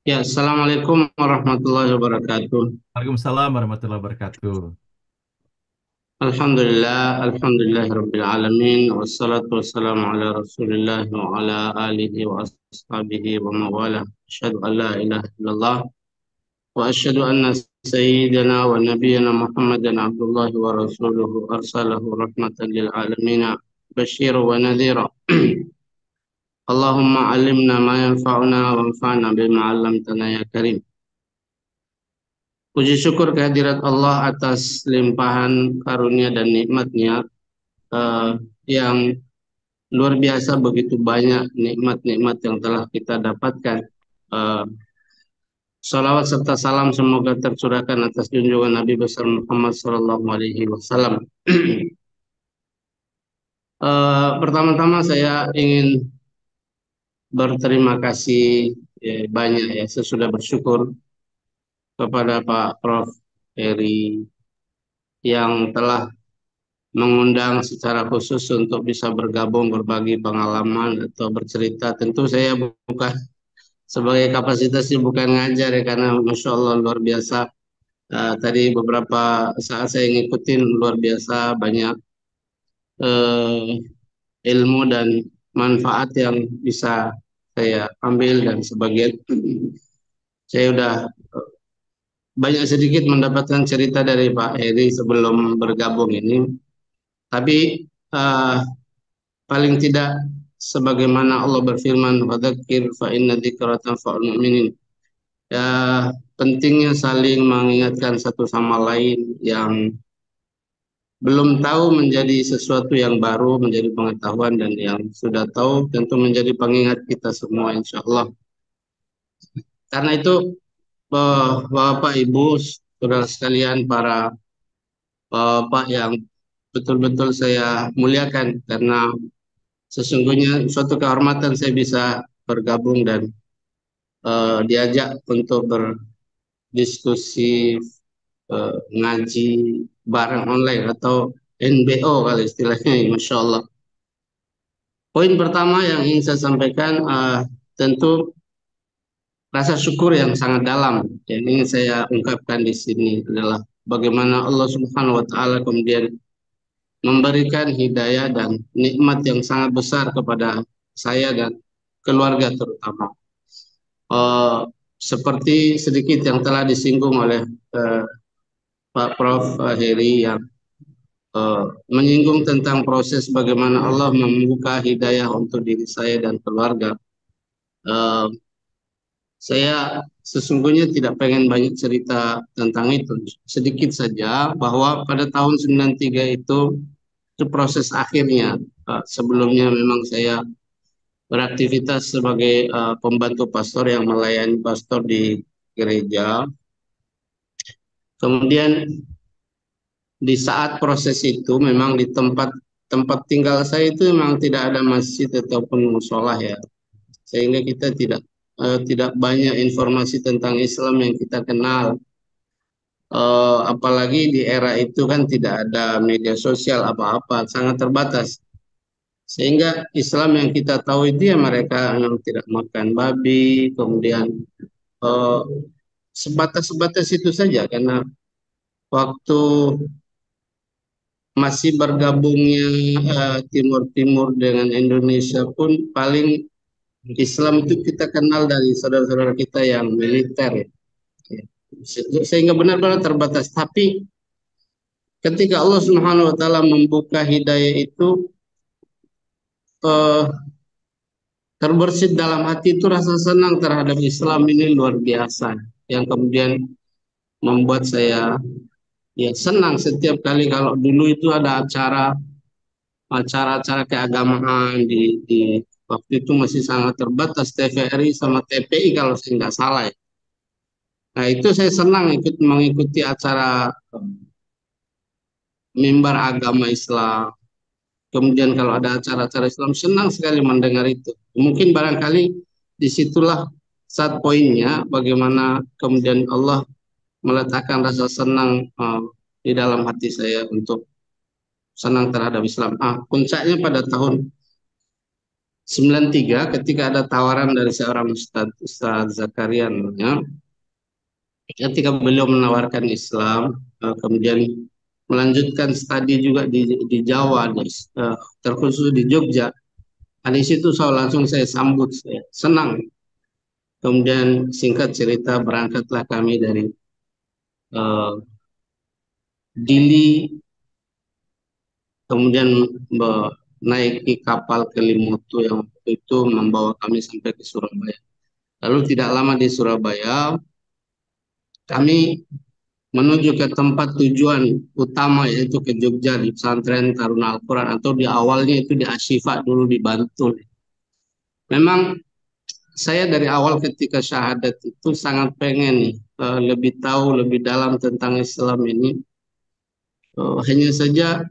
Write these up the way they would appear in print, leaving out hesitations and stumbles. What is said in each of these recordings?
Ya, Assalamualaikum warahmatullahi wabarakatuh. Waalaikumsalam warahmatullahi wabarakatuh. Alhamdulillah, Rabbil Alamin. Wassalatu wassalamu ala Rasulillah wa ala alihi wa ashabihi wa mawala. Asyhadu an la ilaha illallah wa asyhadu anna sayyidina wa nabiyyana Muhammadan abdullahi wa rasuluhu arsalahu rahmatan lil alamin. Basyiran wa nadhira. Allahumma alimna ma yanfa'una wa anfa'na bima 'allamtana ya karim. Puji syukur kehadirat Allah atas limpahan karunia dan nikmatnya eh, yang luar biasa, begitu banyak nikmat-nikmat yang telah kita dapatkan. Eh, Salawat serta salam semoga tercurahkan atas junjungan Nabi besar Muhammad Sallallahu Alaihi Wasallam. Pertama-tama saya ingin berterima kasih banyak ya, sesudah bersyukur kepada Pak Prof. Heri yang telah mengundang secara khusus untuk bisa bergabung berbagi pengalaman atau bercerita. Tentu saya bukan sebagai kapasitasnya bukan ngajar ya, karena Masya Allah luar biasa. Tadi beberapa saat saya ngikutin luar biasa banyak eh, ilmu dan manfaat yang bisa saya ambil, dan sebagian saya udah banyak sedikit mendapatkan cerita dari Pak Heri sebelum bergabung ini. Tapi eh, paling tidak sebagaimana Allah berfirman, "Fadzakir fa inna dzikra tanfa'ul mu'minin." Ya, pentingnya saling mengingatkan satu sama lain. Yang belum tahu menjadi sesuatu yang baru, menjadi pengetahuan, dan yang sudah tahu tentu menjadi pengingat kita semua insya Allah. Karena itu Bapak Ibu saudara sekalian, para Bapak yang betul-betul saya muliakan, karena sesungguhnya suatu kehormatan saya bisa bergabung dan diajak untuk berdiskusi, ngaji bareng online atau NBO kali istilahnya. Masya Allah. Poin pertama yang ingin saya sampaikan, tentu rasa syukur yang sangat dalam yang ingin saya ungkapkan di sini adalah bagaimana Allah Subhanahu wa Ta'ala kemudian memberikan hidayah dan nikmat yang sangat besar kepada saya dan keluarga terutama. Eh, Seperti sedikit yang telah disinggung oleh eh, Pak Prof. Heri, yang eh, menyinggung tentang proses bagaimana Allah membuka hidayah untuk diri saya dan keluarga. Eh, saya sesungguhnya tidak pengen banyak cerita tentang itu, sedikit saja bahwa pada tahun 93 itu proses akhirnya. Sebelumnya memang saya beraktivitas sebagai pembantu pastor yang melayani pastor di gereja. Kemudian di saat proses itu memang di tempat tempat tinggal saya itu memang tidak ada masjid ataupun musola ya, sehingga kita tidak banyak informasi tentang Islam yang kita kenal. Apalagi di era itu kan tidak ada media sosial apa-apa, sangat terbatas, sehingga Islam yang kita tahu itu ya mereka yang tidak makan babi, kemudian eh, sebatas-sebatas itu saja. Karena waktu masih bergabungnya Timur Timur dengan Indonesia pun paling Islam itu kita kenal dari saudara-saudara kita yang militer ya. Ya. Sehingga benar-benar terbatas. Tapi ketika Allah Subhanahu wa taala membuka hidayah itu, eh, terbersit dalam hati itu rasa senang terhadap Islam ini luar biasa, yang kemudian membuat saya ya senang setiap kali kalau dulu itu ada acara-acara keagamaan di waktu itu masih sangat terbatas, TVRI sama TPI kalau saya nggak salah ya. Nah itu saya senang mengikuti acara mimbar agama Islam. Kemudian kalau ada acara-acara Islam senang sekali mendengar itu. Mungkin barangkali disitulah saat poinnya bagaimana kemudian Allah meletakkan rasa senang di dalam hati saya untuk senang terhadap Islam. Puncaknya pada tahun 93 ketika ada tawaran dari seorang Ustaz Zakaria namanya, ketika beliau menawarkan Islam, kemudian melanjutkan studi juga di Jawa, terkhusus di Jogja. Di situ saya sambut, saya senang. Kemudian singkat cerita berangkatlah kami dari eh, Dili, kemudian menaiki kapal Kelimoto yang waktu itu membawa kami sampai ke Surabaya. Lalu tidak lama di Surabaya, kami menuju ke tempat tujuan utama yaitu ke Jogja di pesantren Taruna Al-Quran, atau di awalnya itu di Asyifa dulu di Bantul. Memang saya dari awal ketika syahadat itu sangat pengen nih lebih tahu lebih dalam tentang Islam ini. Hanya saja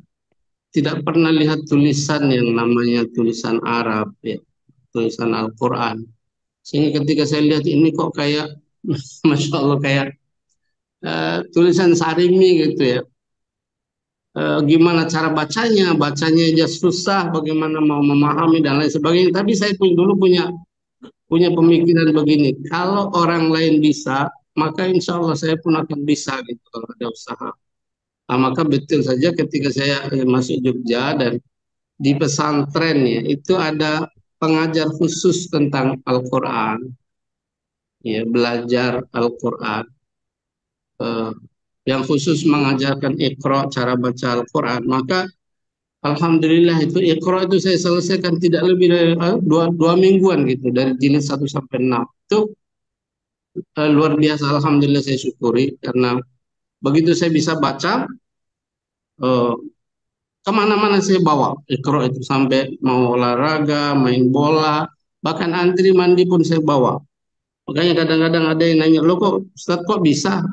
tidak pernah lihat tulisan yang namanya tulisan Arab, ya, tulisan Al-Quran. Sehingga ketika saya lihat ini kok kayak, Masya Allah, kayak tulisan Sarimi gitu ya. Gimana cara bacanya? Bacanya aja susah, bagaimana mau memahami dan lain sebagainya. Tapi saya pun dulu punya punya pemikiran begini, kalau orang lain bisa, maka insya Allah saya pun akan bisa gitu kalau ada usaha. Nah, maka betul saja ketika saya masuk Jogja dan di pesantrennya itu ada pengajar khusus tentang Al-Quran, ya, belajar Al-Quran, eh, yang khusus mengajarkan Iqra, cara baca Al-Quran. Maka Alhamdulillah itu Iqra itu saya selesaikan tidak lebih dari dua mingguan gitu, dari jilid 1 sampai 6. Itu luar biasa, Alhamdulillah saya syukuri, karena begitu saya bisa baca, eh, kemana-mana saya bawa Iqra itu, sampai mau olahraga, main bola, bahkan antri mandi pun saya bawa. Makanya kadang-kadang ada yang nanya, lo kok Ustaz kok bisa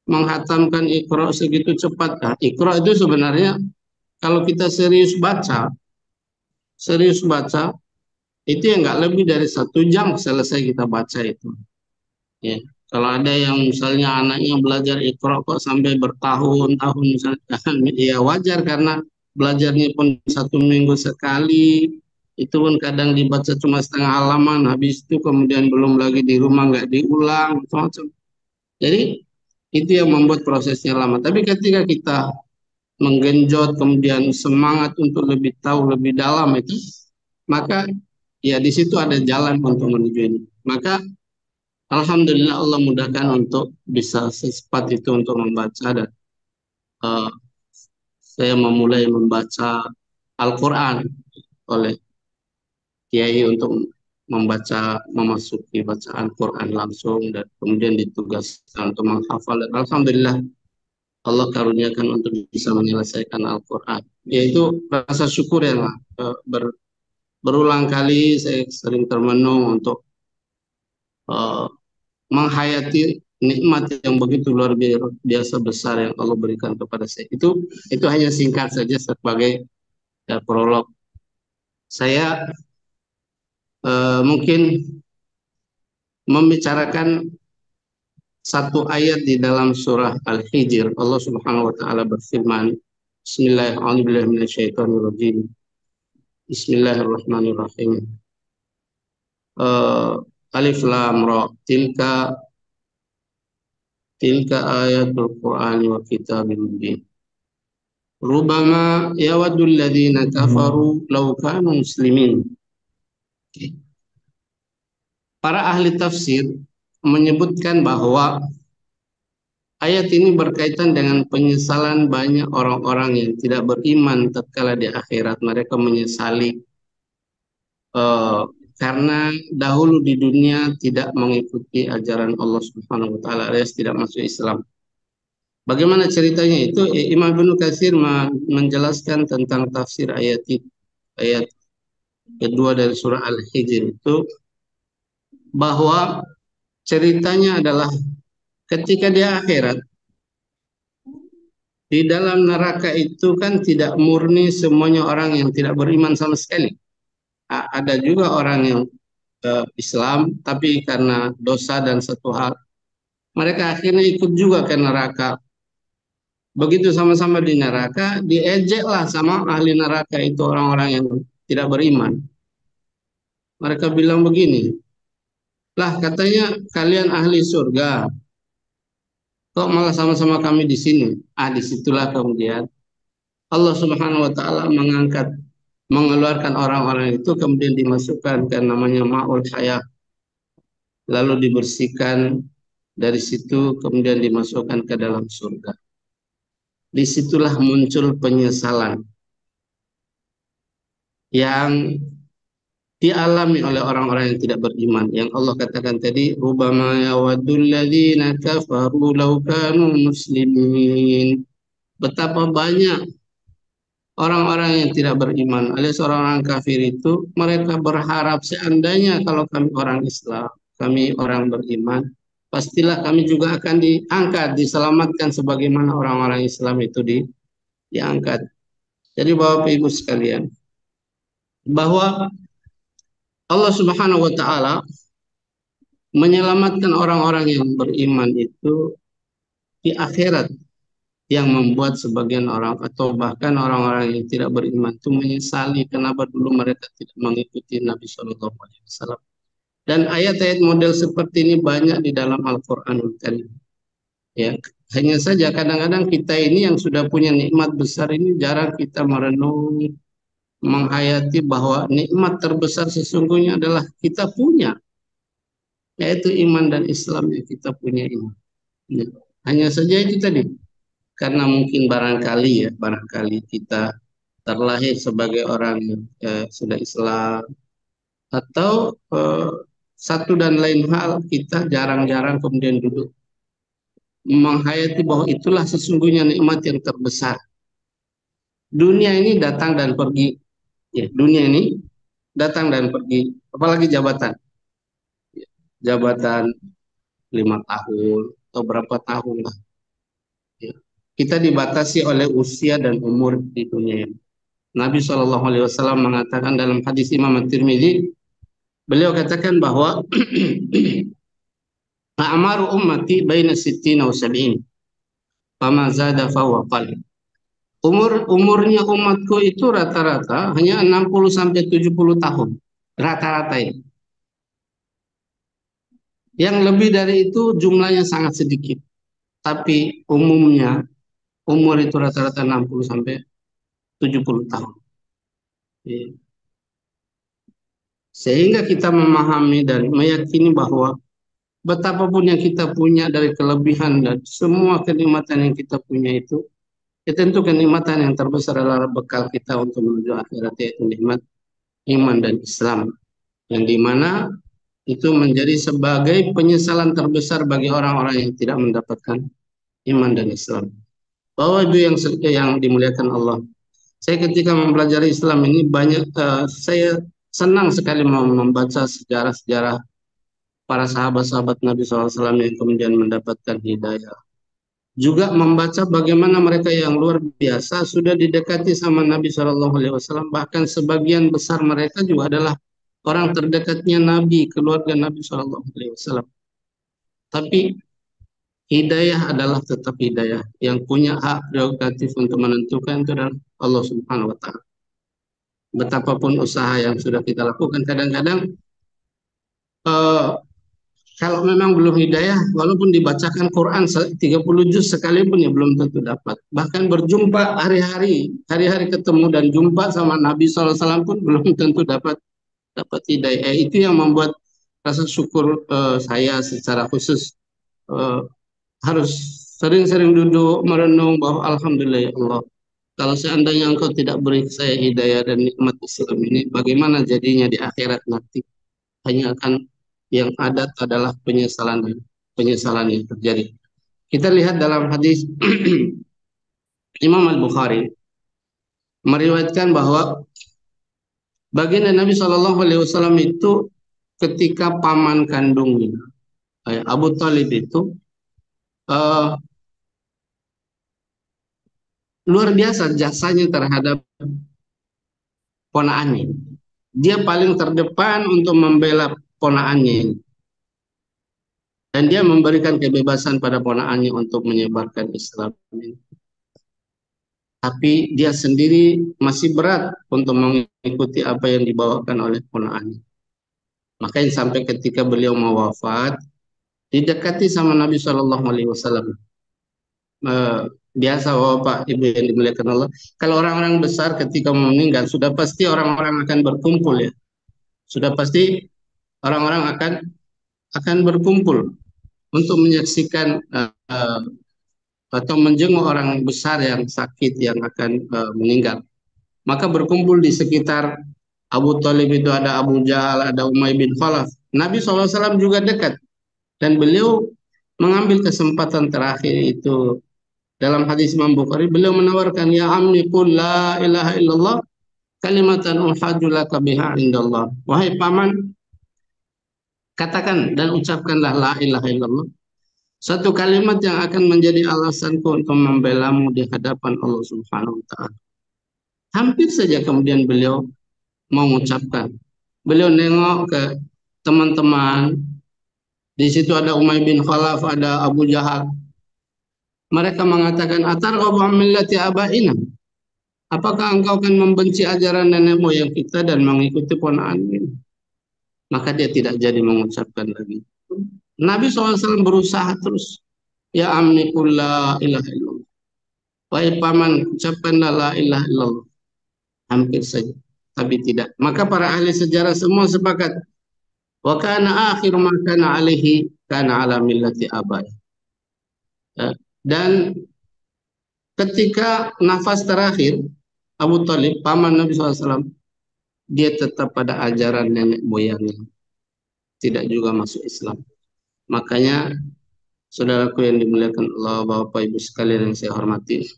menghatamkan Iqra segitu cepat? Nah, Iqra itu sebenarnya kalau kita serius baca itu ya nggak lebih dari 1 jam selesai kita baca itu. Ya, kalau ada yang misalnya anaknya belajar Iqra kok sampai bertahun-tahun misalnya, ya wajar karena belajarnya pun 1 minggu sekali, itu pun kadang dibaca cuma setengah halaman, habis itu kemudian belum lagi di rumah nggak diulang, macam-macam. Jadi itu yang membuat prosesnya lama. Tapi ketika kita menggenjot kemudian semangat untuk lebih tahu lebih dalam itu, maka ya di situ ada jalan untuk menuju ini. Maka Alhamdulillah Allah mudahkan untuk bisa secepat itu untuk membaca, dan eh, saya memulai membaca Al-Quran oleh Kiai untuk memasuki bacaan Quran langsung, dan kemudian ditugaskan untuk menghafal, dan Alhamdulillah Allah karuniakan untuk bisa menyelesaikan Al-Quran. Yaitu rasa syukur ya, berulang kali saya sering termenung untuk eh, menghayati nikmat yang begitu luar biasa besar yang Allah berikan kepada saya. Itu hanya singkat saja sebagai prolog. Saya mungkin membicarakan satu ayat di dalam surah Al-Hijr. Allah Subhanahu wa taala berfirman, Bismillahirrahmanirrahim. Bismillahirrahmanirrahim. Alif lam ra, tilka ayatul Qur'an wa kitabim mubin. Rubama yawadul ladzina kafaru law kanu muslimin. Para ahli tafsir menyebutkan bahwa ayat ini berkaitan dengan penyesalan banyak orang-orang yang tidak beriman tatkala di akhirat. Mereka menyesali eh, karena dahulu di dunia tidak mengikuti ajaran Allah Subhanahu wa taala, alias tidak masuk Islam. Bagaimana ceritanya itu? Imam Ibnu Katsir menjelaskan tentang tafsir ayat kedua dari surah Al-Hijr itu, bahwa ceritanya adalah ketika di akhirat, di dalam neraka itu kan tidak murni semuanya orang yang tidak beriman sama sekali. Ada juga orang yang Islam, tapi karena dosa dan satu hal, mereka akhirnya ikut juga ke neraka. Begitu sama-sama di neraka, diejeklah sama ahli neraka itu orang-orang yang tidak beriman. Mereka bilang begini, lah katanya kalian ahli surga, kok malah sama-sama kami di sini? Disitulah kemudian Allah Subhanahu wa taala mengeluarkan orang-orang itu kemudian dimasukkan ke namanya ma'ul hayah, lalu dibersihkan dari situ kemudian dimasukkan ke dalam surga. Disitulah muncul penyesalan yang dialami oleh orang-orang yang tidak beriman. Yang Allah katakan tadi, rubama yawaddul ladzina kafaru law kanu muslimin. Betapa banyak orang-orang yang tidak beriman alias orang-orang kafir itu, mereka berharap seandainya kalau kami orang Islam, kami orang beriman, pastilah kami juga akan diangkat, diselamatkan sebagaimana orang-orang Islam itu diangkat. Jadi Bapak Ibu sekalian, bahwa Allah Subhanahu wa taala menyelamatkan orang-orang yang beriman itu di akhirat, yang membuat sebagian orang atau bahkan orang-orang yang tidak beriman itu menyesali kenapa dulu mereka tidak mengikuti Nabi Shallallahu Alaihi Wasallam. Dan ayat-ayat model seperti ini banyak di dalam Al-Quranul Karim. Ya, hanya saja kadang-kadang kita ini yang sudah punya nikmat besar ini jarang kita merenung, menghayati bahwa nikmat terbesar sesungguhnya adalah kita punya, yaitu iman dan Islam yang kita punya ini. Ya. Hanya saja itu tadi, karena mungkin barangkali kita terlahir sebagai orang yang sudah Islam, atau satu dan lain hal kita jarang-jarang kemudian duduk menghayati bahwa itulah sesungguhnya nikmat yang terbesar. Dunia ini datang dan pergi, ya, dunia ini datang dan pergi, apalagi jabatan, jabatan 5 tahun atau berapa tahun lah. Ya. Kita dibatasi oleh usia dan umur di dunia ini. Nabi Shallallahu Alaihi Wasallam mengatakan dalam hadis Imam At-Tirmidzi, beliau katakan bahwa a'maru ummati baina sittina wa sab'in, fama zada fahuwa qalil. Umurnya umatku itu rata-rata hanya 60 sampai 70 tahun. Rata-rata itu. Yang lebih dari itu jumlahnya sangat sedikit. Tapi umumnya umur itu rata-rata 60 sampai 70 tahun. Sehingga kita memahami dan meyakini bahwa betapapun yang kita punya dari kelebihan dan semua kenikmatan yang kita punya itu, ya tentu kenikmatan yang terbesar adalah bekal kita untuk menuju akhirat, yaitu nikmat iman dan Islam, yang dimana itu menjadi sebagai penyesalan terbesar bagi orang-orang yang tidak mendapatkan iman dan Islam. Bahwa itu yang dimuliakan Allah. Saya ketika mempelajari Islam ini saya senang sekali membaca sejarah-sejarah para sahabat-sahabat Nabi SAW yang kemudian mendapatkan hidayah. Juga membaca bagaimana mereka yang luar biasa sudah didekati sama Nabi SAW. Bahkan sebagian besar mereka juga adalah orang terdekatnya Nabi, keluarga Nabi SAW. Tapi hidayah adalah tetap hidayah. Yang punya hak prerogatif untuk menentukan itu adalah Allah Subhanahu wa Ta'ala. Betapapun usaha yang sudah kita lakukan, kadang-kadang eh, kalau memang belum hidayah, walaupun dibacakan Quran 30 juz sekalipun ya belum tentu dapat. Bahkan berjumpa hari-hari ketemu dan jumpa sama Nabi SAW pun belum tentu dapat hidayah. Itu yang membuat rasa syukur saya secara khusus harus sering-sering duduk merenung bahwa Alhamdulillah ya Allah, kalau seandainya Engkau tidak beri saya hidayah dan nikmat Islam ini, bagaimana jadinya di akhirat nanti? Hanya akan yang ada adalah penyesalan yang terjadi. Kita lihat dalam hadis Imam Al-Bukhari meriwayatkan bahwa baginda Nabi Shallallahu Alaihi Wasallam itu ketika paman kandungnya Abu Talib itu uh, luar biasa jasanya terhadap ponaannya. Dia paling terdepan untuk membela ponaannya. Dan dia memberikan kebebasan pada ponaannya untuk menyebarkan Islam. Tapi dia sendiri masih berat untuk mengikuti apa yang dibawakan oleh ponaannya. Makanya sampai ketika beliau mau wafat, didekati sama Nabi Shallallahu Alaihi Wasallam. Eh, Biasa Bapak Ibu yang dimuliakan Allah, kalau orang-orang besar ketika mau meninggal sudah pasti orang-orang akan berkumpul ya, sudah pasti orang-orang akan berkumpul untuk menyaksikan atau menjenguk orang besar yang sakit yang akan meninggal. Maka berkumpul di sekitar Abu Thalib itu ada Abu Jahal, ada Umayyah bin Khalaf. Nabi SAW juga dekat dan beliau mengambil kesempatan terakhir itu. Dalam hadis Imam Bukhari, beliau menawarkan, ya ammi qul la ilaha illallah kalimatan uhajju laka biha indallah. Wahai paman, katakan dan ucapkanlah la ilaha illallah. Satu kalimat yang akan menjadi alasanku untuk membelamu di hadapan Allah Subhanahu wa taala. Hampir saja kemudian beliau mengucapkan. Beliau nengok ke teman-teman. Di situ ada Umayyah bin Khalaf, ada Abu Jahal. Mereka mengatakan, atarghabu an millati abaina? Apakah engkau akan membenci ajaran nenek moyang kita dan mengikuti ponaan ini? Maka dia tidak jadi mengucapkan lagi. Nabi SAW berusaha terus. Ya amni qul la ilaha illallah. Wahai paman, ucapkanlah la ilaha illallah. Hampir saja, tapi tidak. Maka para ahli sejarah semua sepakat. Wa kana akhir ma kana alaihi kana ala millati abai. Dan ketika nafas terakhir, Abu Talib, paman Nabi SAW, dia tetap pada ajaran nenek moyangnya. Tidak juga masuk Islam. Makanya, saudaraku yang dimuliakan Allah, Bapak Ibu sekalian yang saya hormati,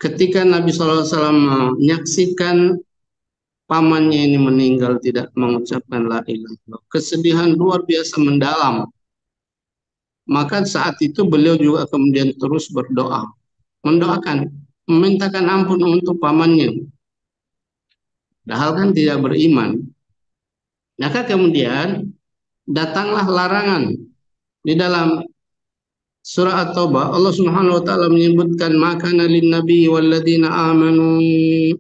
ketika Nabi SAW menyaksikan pamannya ini meninggal tidak mengucapkan la ilaha illallah, kesedihan luar biasa mendalam. Maka saat itu beliau juga kemudian terus berdoa, mendoakan, memintakan ampun untuk pamannya. Padahal kan tidak beriman. Maka kemudian datanglah larangan di dalam surah At-Taubah. Allah Subhanahu wa taala menyebutkan maka lin nabi walladzina amanu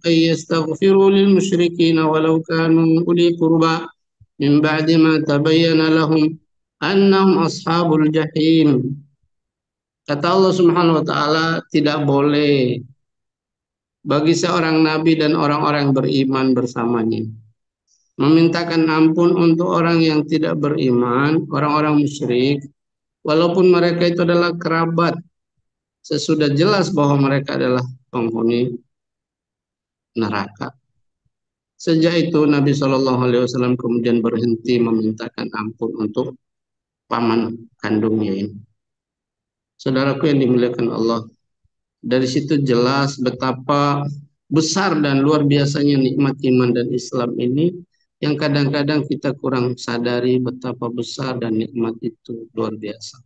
ay yastaghfiru lil musyrikin walau kanu uli qurba min ba'di ma tabayyana lahum annahum ashabul jahim. Kata Allah Subhanahu wa taala, tidak boleh bagi seorang nabi dan orang-orang beriman bersamanya memintakan ampun untuk orang yang tidak beriman, orang-orang musyrik, walaupun mereka itu adalah kerabat, sesudah jelas bahwa mereka adalah penghuni neraka. Sejak itu Nabi Shallallahu Alaihi Wasallam kemudian berhenti memintakan ampun untuk paman kandungnya ini. Saudaraku yang dimuliakan Allah, dari situ jelas betapa besar dan luar biasanya nikmat iman dan Islam ini, yang kadang-kadang kita kurang sadari betapa besar dan nikmat itu luar biasa.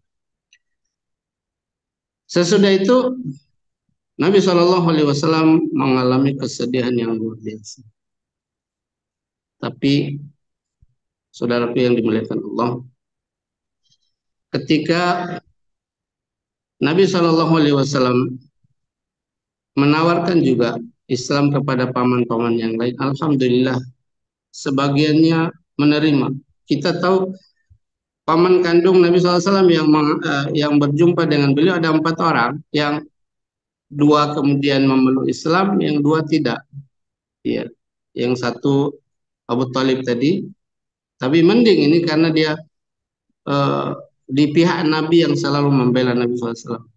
Sesudah itu Nabi Shallallahu Alaihi Wasallam mengalami kesedihan yang luar biasa. Tapi saudaraku yang dimuliakan Allah, ketika Nabi Shallallahu Alaihi Wasallam menawarkan juga Islam kepada paman-paman yang lain, alhamdulillah sebagiannya menerima. Kita tahu paman kandung Nabi SAW yang berjumpa dengan beliau ada 4 orang, yang 2 kemudian memeluk Islam, yang 2 tidak. Ya, yang 1 Abu Talib tadi, tapi mending ini karena dia di pihak Nabi yang selalu membela Nabi SAW.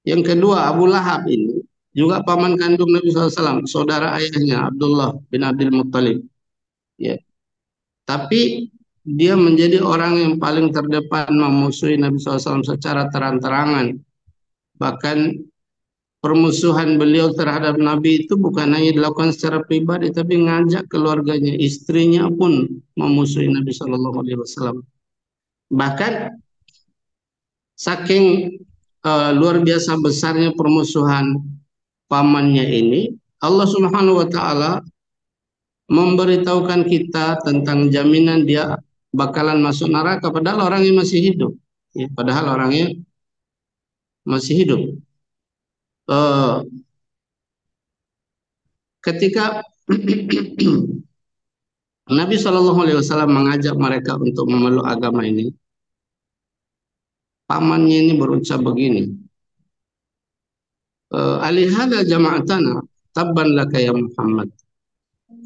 Yang kedua Abu Lahab ini juga paman kandung Nabi SAW, saudara ayahnya Abdullah bin Abdul Muttalib. Ya, tapi dia menjadi orang yang paling terdepan memusuhi Nabi SAW secara terang-terangan. Bahkan permusuhan beliau terhadap Nabi itu bukan hanya dilakukan secara pribadi, tapi ngajak keluarganya, istrinya pun memusuhi Nabi SAW. Bahkan saking luar biasa besarnya permusuhan pamannya ini, Allah Subhanahu wa taala memberitahukan kita tentang jaminan dia bakalan masuk neraka padahal orangnya masih hidup. Ya, padahal orangnya masih hidup. Ketika Nabi SAW mengajak mereka untuk memeluk agama ini. Pamannya ini berucap begini, alihada jama'atana tabban laka ya Muhammad.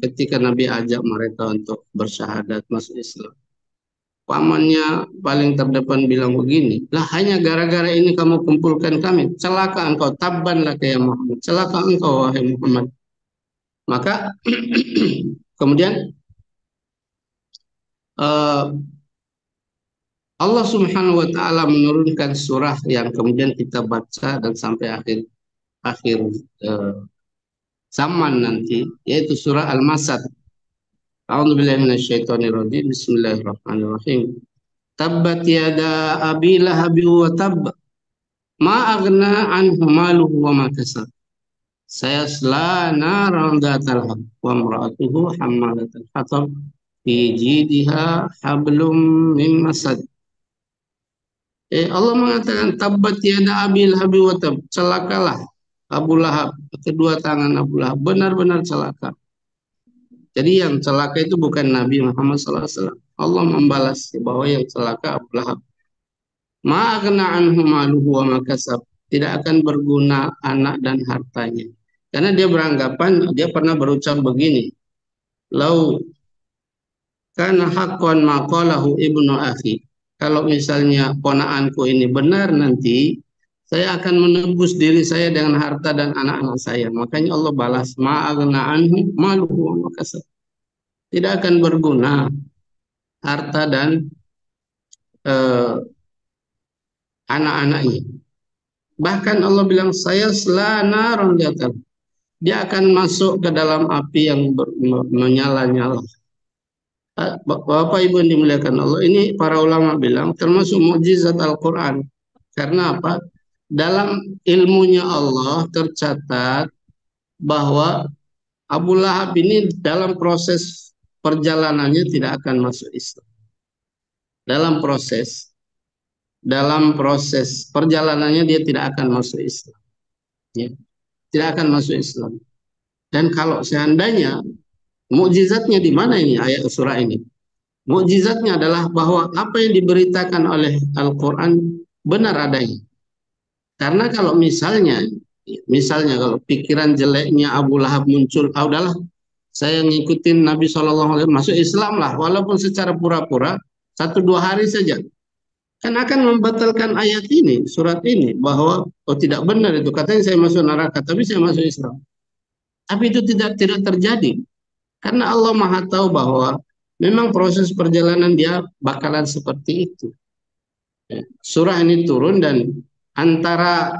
Ketika Nabi ajak mereka untuk bersyahadat masuk Islam, pamannya paling terdepan bilang begini, lah hanya gara-gara ini kamu kumpulkan kami, celaka engkau, tabban laka ya Muhammad, celaka engkau wahai Muhammad. Maka kemudian uh, Allah Subhanahu wa taala menurunkan surah yang kemudian kita baca dan sampai akhir akhir uh, zaman nanti, yaitu surah Al-Masad. A'udzubillahi minasyaitonirrajim. Bismillahirrahmanirrahim. Tabbat yada abi lahabi wa tabb. Ma aghna anhu maluhu wa ma kasab. Sayasla naran dhatal hab wa imra'atuhu hammalatal hatab fi jidha hablum min masad. Allah mengatakan tabbat yada abi lahabi wa tabb. Celakalah Abu Lahab, kedua tangan Abu Lahab benar-benar celaka. Jadi yang celaka itu bukan Nabi Muhammad SAW. Allah membalas bahwa yang celaka Abu Lahab. Ma'agna anhu maluhu wa makasab. Tidak akan berguna anak dan hartanya. Karena dia beranggapan, dia pernah berucap begini. Lau kana haqqan maqalahu ibnu akhi. Kalau misalnya ponaanku ini benar nanti, saya akan menebus diri saya dengan harta dan anak-anak saya. Makanya Allah balas, ma'agna anhu maluhu wa makasab. Tidak akan berguna harta dan eh, anak-anaknya. Bahkan Allah bilang saya selana ronjatan. Dia akan masuk ke dalam api yang menyala-nyala. Bapak Ibu yang dimuliakan Allah, ini para ulama bilang termasuk mukjizat Al-Quran. Karena apa? Dalam ilmunya Allah tercatat bahwa Abu Lahab ini dalam proses perjalanannya tidak akan masuk Islam. Dalam proses perjalanannya dia tidak akan masuk Islam, ya. Tidak akan masuk Islam. Dan kalau seandainya mukjizatnya di mana ini ayat surah ini? Mukjizatnya adalah bahwa apa yang diberitakan oleh Al-Quran benar adanya. Karena kalau misalnya kalau pikiran jeleknya Abu Lahab muncul, udahlah saya ngikutin Nabi SAW masuk Islam lah, walaupun secara pura-pura 1-2 hari saja. Kan akan membatalkan ayat ini, surat ini, bahwa oh tidak benar itu, katanya saya masuk neraka, tapi saya masuk Islam. Tapi itu tidak terjadi, karena Allah Maha tahu bahwa memang proses perjalanan dia bakalan seperti itu. Surah ini turun dan antara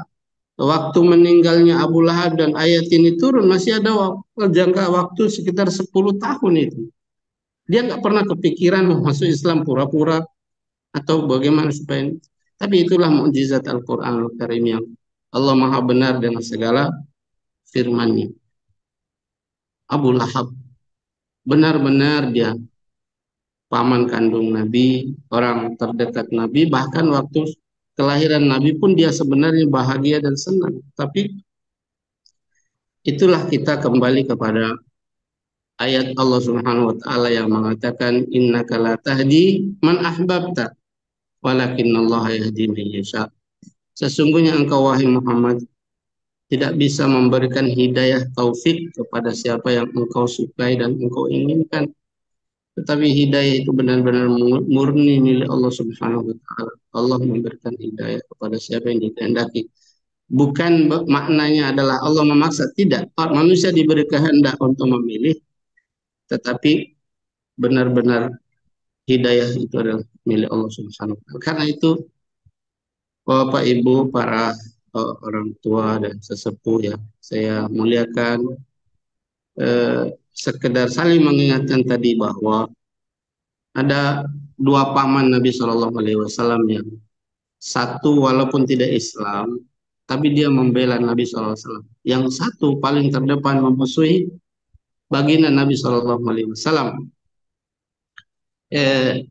waktu meninggalnya Abu Lahab dan ayat ini turun masih ada jangka waktu sekitar 10 tahun itu. Dia nggak pernah kepikiran mau masuk Islam pura-pura atau bagaimana supaya, tapi itulah mukjizat Al-Qur'an Al-Karim yang Allah Maha benar dengan segala firman-Nya. Abu Lahab benar-benar dia paman kandung Nabi, orang terdekat Nabi, bahkan waktu kelahiran Nabi pun dia sebenarnya bahagia dan senang. Tapi itulah kita kembali kepada ayat Allah Subhanahu wa taala yang mengatakan innaka la tahdi man ahbabta walakinnallaha yahdi man yasha. Sesungguhnya engkau wahai Muhammad tidak bisa memberikan hidayah taufik kepada siapa yang engkau sukai dan engkau inginkan. Tetapi hidayah itu benar-benar murni milik Allah Subhanahu wa taala. Allah memberikan hidayah kepada siapa yang dikehendaki. Bukan maknanya adalah Allah memaksa, tidak. Manusia diberi kehendak untuk memilih, tetapi benar-benar hidayah itu adalah milik Allah Subhanahu wa taala. Karena itu Bapak Ibu para orang tua dan sesepuh yang saya muliakan, sekedar saling mengingatkan tadi bahwa ada dua paman Nabi Shallallahu Alaihi Wasallam yang satu walaupun tidak Islam, tapi dia membela Nabi Shallallahu Alaihi Wasallam. Yang satu paling terdepan memusuhi baginda Nabi Shallallahu Alaihi Wasallam.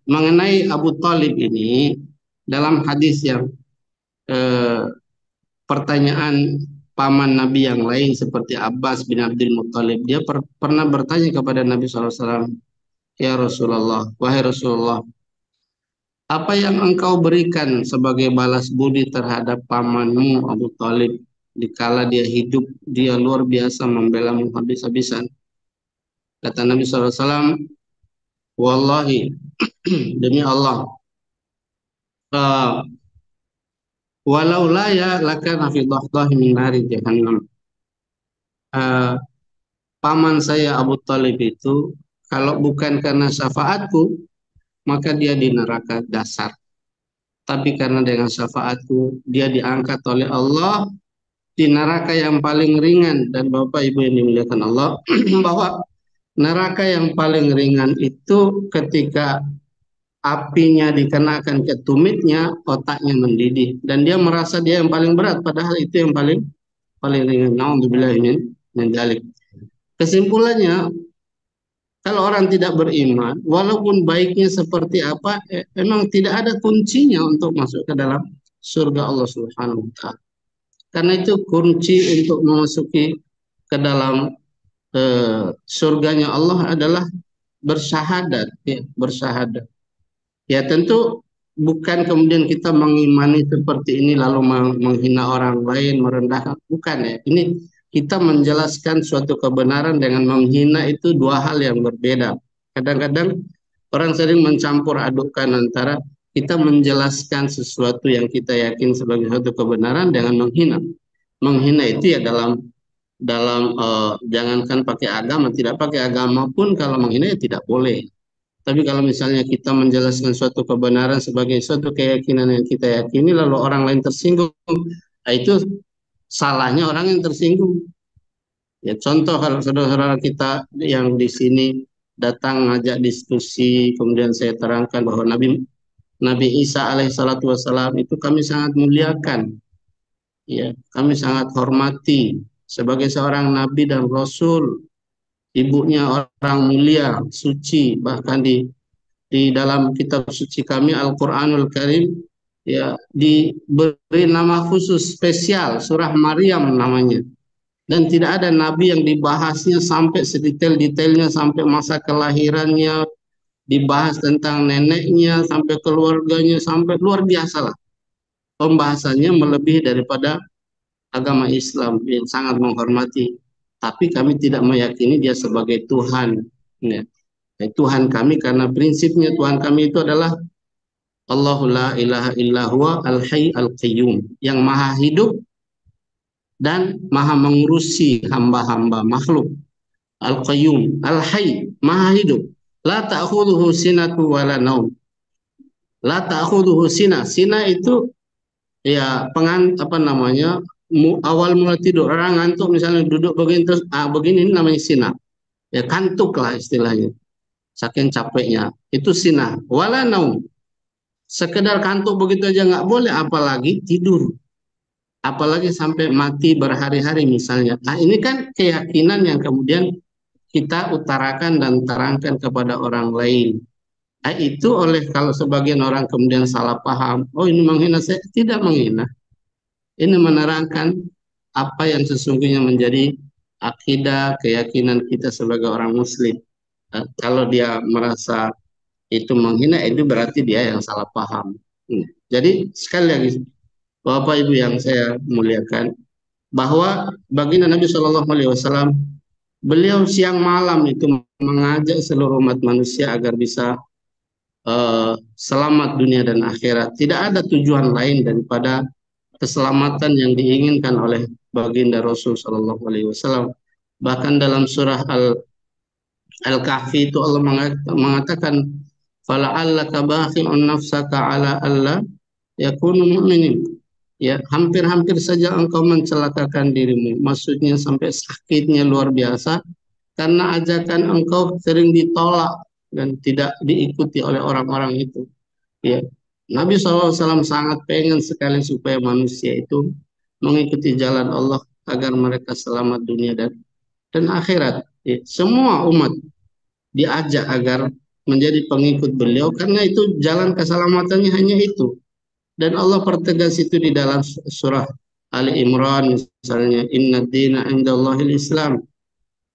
Mengenai Abu Talib ini dalam hadis yang pertanyaan paman Nabi yang lain seperti Abbas bin Abdul Muttalib, dia pernah bertanya kepada Nabi SAW, Ya Rasulullah, wahai Rasulullah, apa yang engkau berikan sebagai balas budi terhadap pamanmu Abu Talib dikala dia hidup, dia luar biasa membelamu habis-habisan. Kata Nabi SAW, Wallahi, demi Allah, uh, walau la ya lakana fi dhahdahi min nari jahannam. Uh, Paman saya Abu Talib itu, kalau bukan karena syafaatku, maka dia di neraka dasar. Tapi karena dengan syafaatku, dia diangkat oleh Allah di neraka yang paling ringan. Dan Bapak Ibu yang dimuliakan Allah, bahwa neraka yang paling ringan itu ketika apinya dikenakan ke tumitnya, otaknya mendidih. Dan dia merasa dia yang paling berat, padahal itu yang paling paling ringan. Na'udzubillah min dzalik. Kesimpulannya, kalau orang tidak beriman, walaupun baiknya seperti apa, memang tidak ada kuncinya untuk masuk ke dalam surga Allah Subhanahu wa taala. Karena itu kunci untuk memasuki ke dalam surganya Allah adalah bersyahadat, ya, bersyahadat. Ya tentu bukan kemudian kita mengimani seperti ini lalu menghina orang lain, merendahkan, bukan ya. Ini kita menjelaskan suatu kebenaran dengan menghina itu dua hal yang berbeda. Kadang-kadang orang sering mencampur adukkan antara kita menjelaskan sesuatu yang kita yakin sebagai suatu kebenaran dengan menghina. Menghina itu ya dalam dalam jangankan pakai agama, tidak pakai agama pun kalau menghina ya tidak boleh. Tapi kalau misalnya kita menjelaskan suatu kebenaran sebagai suatu keyakinan yang kita yakini, lalu orang lain tersinggung, nah itu salahnya orang yang tersinggung. Ya contoh kalau saudara-saudara kita yang di sini datang ngajak diskusi, kemudian saya terangkan bahwa Nabi Isa alaihissalatu wassalam itu kami sangat muliakan, ya kami sangat hormati sebagai seorang nabi dan rasul, ibunya orang mulia, suci, bahkan di dalam kitab suci kami Al-Qur'anul Karim ya diberi nama khusus spesial surah Maryam namanya, dan tidak ada nabi yang dibahasnya sampai sedetail-detailnya, sampai masa kelahirannya dibahas, tentang neneknya sampai keluarganya, sampai luar biasa lah pembahasannya, melebihi daripada agama Islam yang sangat menghormati. Tapi kami tidak meyakini dia sebagai Tuhan, ya. Tuhan kami karena prinsipnya Tuhan kami itu adalah Allahu la ilaha illa huwa al-hayy al-qayyum, yang maha hidup dan maha mengurusi hamba-hamba makhluk. Al-qayyum, al-hayy, maha hidup. La ta'khudhuhu sinatu wa la naum. La ta'khudhuhu sina. Sina itu ya apa namanya? Awal mula tidur, orang ngantuk misalnya duduk begini terus begini, ini namanya sina. Ya kantuk lah istilahnya. Saking capeknya. Itu sina. Wala naum. Sekedar kantuk begitu aja nggak boleh, apalagi tidur, apalagi sampai mati berhari-hari misalnya. Nah ini kan keyakinan yang kemudian kita utarakan dan terangkan kepada orang lain. Nah, itu oleh kalau sebagian orang kemudian salah paham, oh ini menghina, saya tidak menghina. Ini menerangkan apa yang sesungguhnya menjadi akidah keyakinan kita sebagai orang Muslim. Nah, kalau dia merasa itu menghina, itu berarti dia yang salah paham. Jadi sekali lagi Bapak Ibu yang saya muliakan, bahwa baginda Nabi Shallallahu Alaihi Wasallam beliau siang malam itu mengajak seluruh umat manusia agar bisa selamat dunia dan akhirat. Tidak ada tujuan lain daripada keselamatan yang diinginkan oleh baginda Rasul Shallallahu Alaihi Wasallam. Bahkan dalam surah Al-Kahfi itu Allah mengatakan, "Fala'allaka bakhi'un nafsaka ala alla yakunu mu'minin." Ya, hampir-hampir saja engkau mencelakakan dirimu. Maksudnya sampai sakitnya luar biasa karena ajakan engkau sering ditolak dan tidak diikuti oleh orang-orang itu. Ya, Nabi SAW sangat pengen sekali supaya manusia itu mengikuti jalan Allah agar mereka selamat dunia dan akhirat. Ya, semua umat diajak agar menjadi pengikut beliau karena itu jalan keselamatannya hanya itu. Dan Allah pertegas itu di dalam surah Ali Imran misalnya, Inna dina indallahil Islam.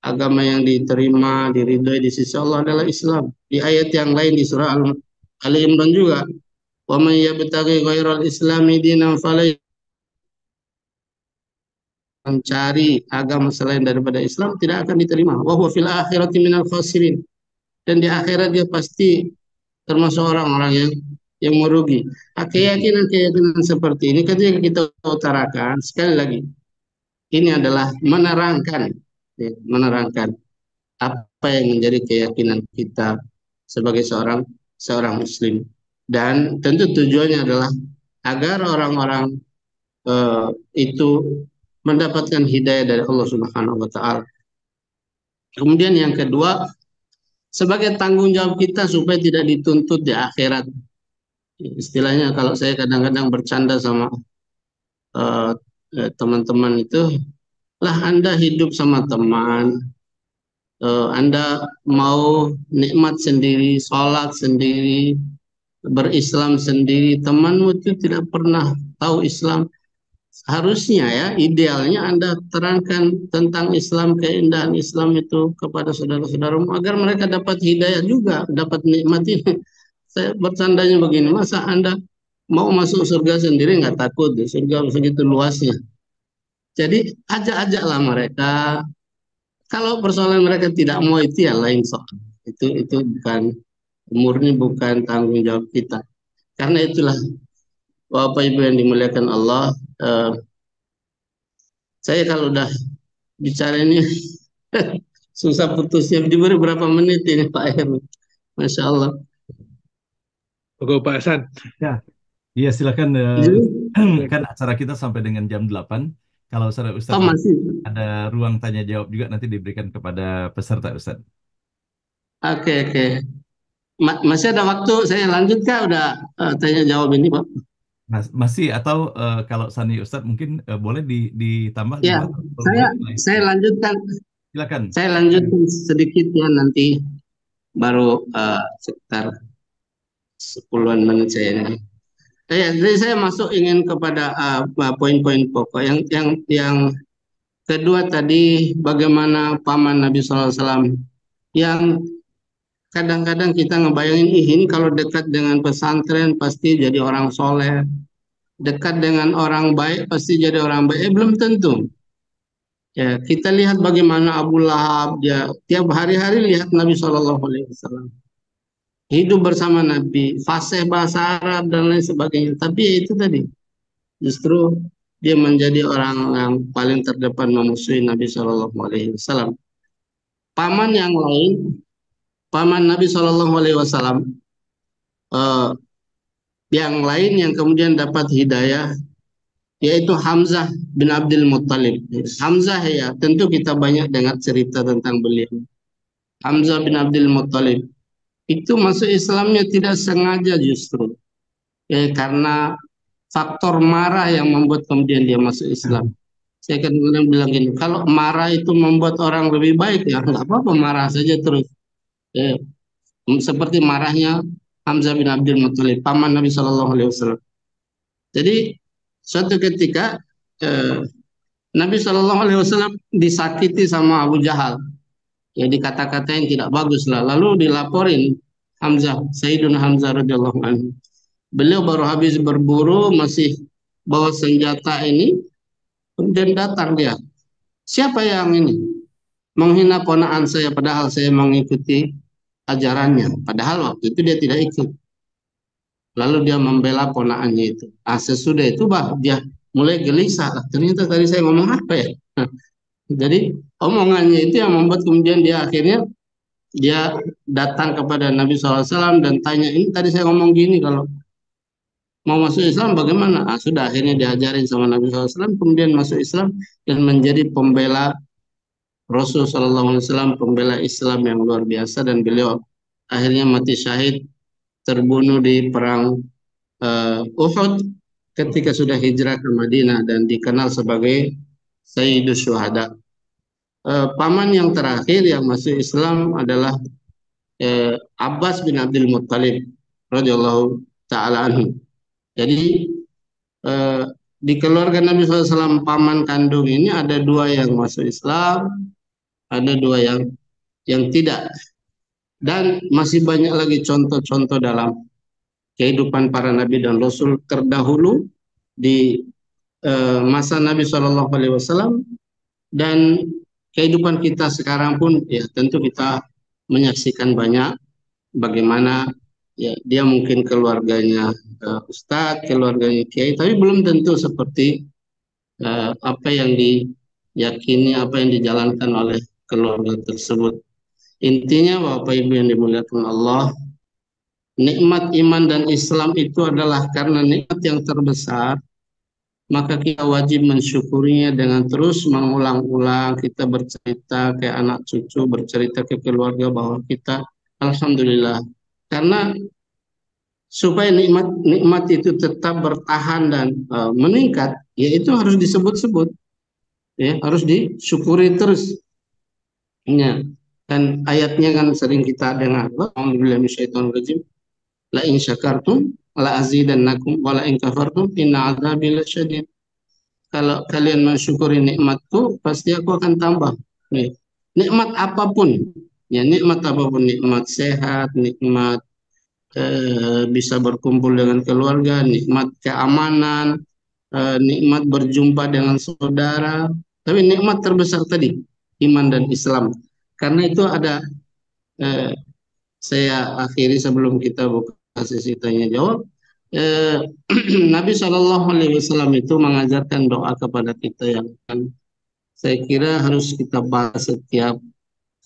agama yang diterima, diridhoi di sisi Allah adalah Islam. Di ayat yang lain di surah Ali Imran juga, "Wa may yabtaghi ghairal islami dinan falan", mencari agama selain daripada Islam tidak akan diterima. Wa huwa fil akhirati minal khasirin. Dan di akhirat dia pasti termasuk orang-orang yang merugi. Keyakinan-keyakinan seperti ini ketika kita utarakan, sekali lagi, ini adalah menerangkan, ya, menerangkan apa yang menjadi keyakinan kita sebagai seorang seorang Muslim. Dan tentu tujuannya adalah agar orang-orang eh, itu mendapatkan hidayah dari Allah Subhanahu wa taala. Kemudian yang kedua, sebagai tanggung jawab kita supaya tidak dituntut di akhirat. Istilahnya kalau saya kadang-kadang bercanda sama eh, teman-teman itu, lah Anda hidup sama teman, Anda mau nikmat sendiri, sholat sendiri, berislam sendiri, temanmu itu tidak pernah tahu Islam. Harusnya ya, idealnya Anda terangkan tentang Islam, keindahan Islam itu kepada saudara-saudaramu agar mereka dapat hidayah juga, dapat nikmat ini. Saya bercandanya begini, masa Anda mau masuk surga sendiri nggak takut? Surga segitu luasnya. Jadi ajak-ajaklah mereka. Kalau persoalan mereka tidak mau itu ya lain soal. Itu bukan murni, bukan tanggung jawab kita. Karena itulah Bapak Ibu yang dimuliakan Allah, eh, saya kalau udah bicara ini susah putusnya. Diberi berapa menit ini Pak Heru? Masya Allah. Oke, Pak Hasan. Ya, iya silakan. Jadi, Kan acara kita sampai dengan jam 8. Kalau oh Ustadz masih. ada ruang tanya jawab juga nanti diberikan kepada peserta Ustadz. Oke, oke. Masih ada waktu, saya lanjut kah? Udah tanya jawab ini Pak? Masih atau kalau Sani Ustadz mungkin boleh ditambah Ya, juga kalau saya boleh. saya lanjutkan. Silakan. Saya lanjutkan sedikit ya, nanti baru sekitar 10-an menit saya ini. Jadi saya masuk ingin kepada poin-poin pokok. Yang kedua tadi, bagaimana paman Nabi SAW yang kadang-kadang kita ngebayangin, ih ini kalau dekat dengan pesantren pasti jadi orang soleh, dekat dengan orang baik pasti jadi orang baik. Belum tentu. Ya, kita lihat bagaimana Abu Lahab, dia tiap hari-hari lihat Nabi SAW, hidup bersama Nabi, fasih bahasa Arab dan lain sebagainya. Tapi ya itu tadi, justru dia menjadi orang yang paling terdepan memusuhi Nabi SAW. Paman yang lain, paman Nabi SAW, eh, yang lain yang kemudian dapat hidayah, yaitu Hamzah bin Abdul Muttalib. Hamzah ya, tentu kita banyak dengar cerita tentang beliau. Hamzah bin Abdul Muttalib itu masuk Islamnya tidak sengaja justru. Karena faktor marah yang membuat kemudian dia masuk Islam. Saya kadang-kadang bilang gini, kalau marah itu membuat orang lebih baik, ya nggak apa-apa, marah saja terus. Eh, Seperti marahnya Hamzah bin Abdul Muttalib, paman Nabi Shallallahu Alaihi Wasallam. Jadi suatu ketika eh, Nabi Shallallahu Alaihi Wasallam disakiti sama Abu Jahal, ya dikata-katain tidak bagus lah. Lalu dilaporin Hamzah, Sayyiduna Hamzah radhiyallahu anhu. Beliau baru habis berburu, masih bawa senjata ini, kemudian datang dia. Siapa yang ini menghina ponaan saya padahal saya mengikuti ajarannya. Padahal waktu itu dia tidak ikut. Lalu dia membela ponaannya itu. Sesudah itu dia mulai gelisah. Ternyata tadi saya ngomong apa ya? Jadi omongannya itu yang membuat kemudian dia akhirnya dia datang kepada Nabi SAW dan tanya, ini tadi saya ngomong gini, kalau mau masuk Islam bagaimana? Sudah akhirnya diajarin sama Nabi SAW, kemudian masuk Islam dan menjadi pembela Rasul SAW, pembela Islam yang luar biasa, dan beliau akhirnya mati syahid, terbunuh di perang Uhud ketika sudah hijrah ke Madinah dan dikenal sebagai Sayyidus Syuhada. Paman yang terakhir yang masuk Islam adalah Abbas bin Abdul Muttalib radhiyallahu taala anhu. Jadi di keluarga Nabi SAW paman kandung ini ada dua yang masuk Islam, ada dua yang tidak. Dan masih banyak lagi contoh-contoh dalam kehidupan para nabi dan rasul terdahulu di masa Nabi Shallallahu Alaihi Wasallam, dan kehidupan kita sekarang pun ya tentu kita menyaksikan banyak bagaimana ya dia mungkin keluarganya ustadz, keluarganya kiai, tapi belum tentu seperti apa yang diyakini, apa yang dijalankan oleh keluarga tersebut. Intinya Bapak Ibu yang dimuliakan Allah, nikmat iman dan Islam itu adalah karena nikmat yang terbesar, maka kita wajib mensyukurinya dengan terus mengulang-ulang, kita bercerita ke anak cucu, bercerita ke keluarga bahwa kita alhamdulillah. Karena supaya nikmat itu tetap bertahan dan meningkat, ya itu harus disebut-sebut, ya harus disyukuri terus. Ya. Dan ayatnya kan sering kita dengar, Alhamdulillah minasyaitonirrajim, la in syakartum la azidannakum wa la in kafartum inna adzabi lasyadid. Kalau kalian mensyukuri nikmatku, pasti aku akan tambah. Nih, nikmat apapun, ya nikmat apapun, nikmat sehat, nikmat bisa berkumpul dengan keluarga, nikmat keamanan, nikmat berjumpa dengan saudara. Tapi nikmat terbesar tadi, iman dan Islam. Karena itu ada, eh, saya akhiri sebelum kita buka sesi tanya jawab. Eh, Nabi Shallallahu Alaihi Wasallam itu mengajarkan doa kepada kita yang kan saya kira harus kita bahas setiap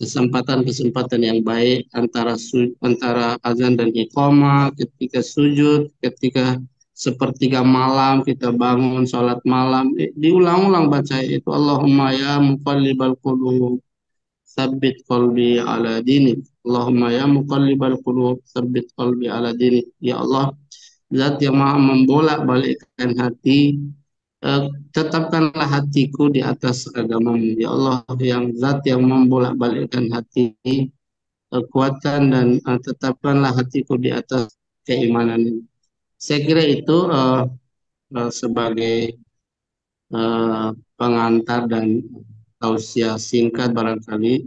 kesempatan-kesempatan yang baik, antara azan dan iqamah, ketika sujud, ketika sepertiga malam kita bangun sholat malam, diulang-ulang baca itu, Allahumma ya muqallibal qulub tsabbit qalbi ala dinik. Allahumma ya muqallibal qulub tsabbit qalbi ala dinik. Ya Allah, zat yang maha membolak-balikkan hati, tetapkanlah hatiku di atas agamamu. Ya Allah, yang zat yang membolak-balikkan hati, kekuatan, dan tetapkanlah hatiku di atas keimanan ini. Saya kira itu sebagai pengantar dan tausiah singkat barangkali